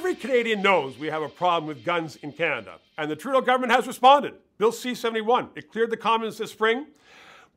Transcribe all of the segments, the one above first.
Every Canadian knows we have a problem with guns in Canada, and the Trudeau government has responded. Bill C-71, it cleared the Commons this spring,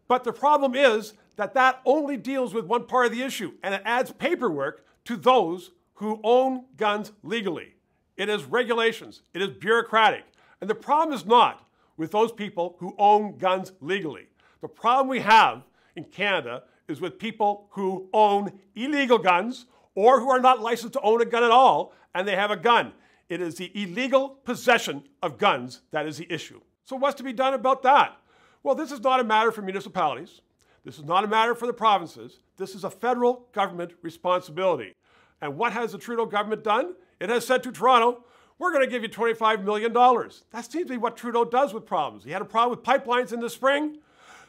but the problem is that only deals with one part of the issue, and it adds paperwork to those who own guns legally. It is regulations, it is bureaucratic, and the problem is not with those people who own guns legally. The problem we have in Canada is with people who own illegal guns or who are not licensed to own a gun at all, and they have a gun. It is the illegal possession of guns that is the issue. So what's to be done about that? Well, this is not a matter for municipalities. This is not a matter for the provinces. This is a federal government responsibility. And what has the Trudeau government done? It has said to Toronto, we're going to give you $25 million. That seems to be what Trudeau does with problems. He had a problem with pipelines in the spring.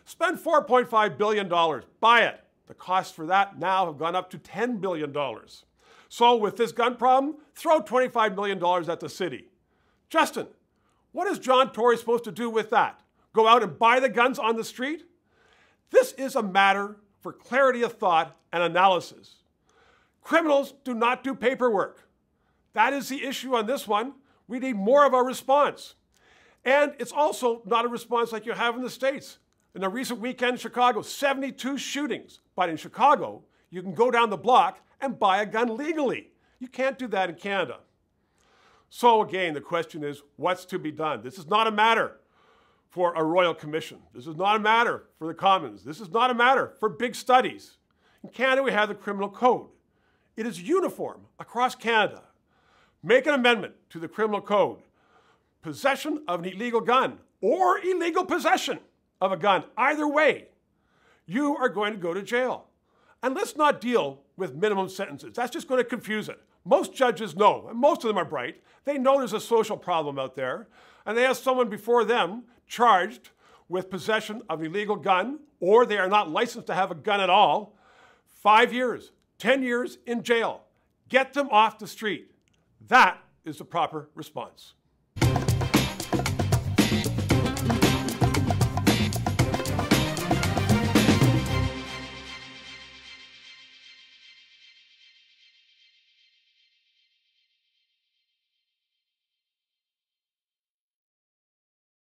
Spend $4.5 billion. Buy it. The costs for that now have gone up to $10 billion. So with this gun problem, throw $25 million at the city. Justin, what is John Tory supposed to do with that? Go out and buy the guns on the street? This is a matter for clarity of thought and analysis. Criminals do not do paperwork. That is the issue on this one. We need more of a response. And it's also not a response like you have in the States. In a recent weekend in Chicago, 72 shootings. But in Chicago, you can go down the block and buy a gun legally. You can't do that in Canada. So again, the question is, what's to be done? This is not a matter for a royal commission. This is not a matter for the Commons. This is not a matter for big studies. In Canada, we have the Criminal Code. It is uniform across Canada. Make an amendment to the Criminal Code. Possession of an illegal gun or illegal possession of a gun, either way, you are going to go to jail. And let's not deal with minimum sentences. That's just going to confuse it. Most judges know, and most of them are bright, they know there's a social problem out there, and they have someone before them charged with possession of an illegal gun, or they are not licensed to have a gun at all, 5 years, 10 years in jail. Get them off the street. That is the proper response.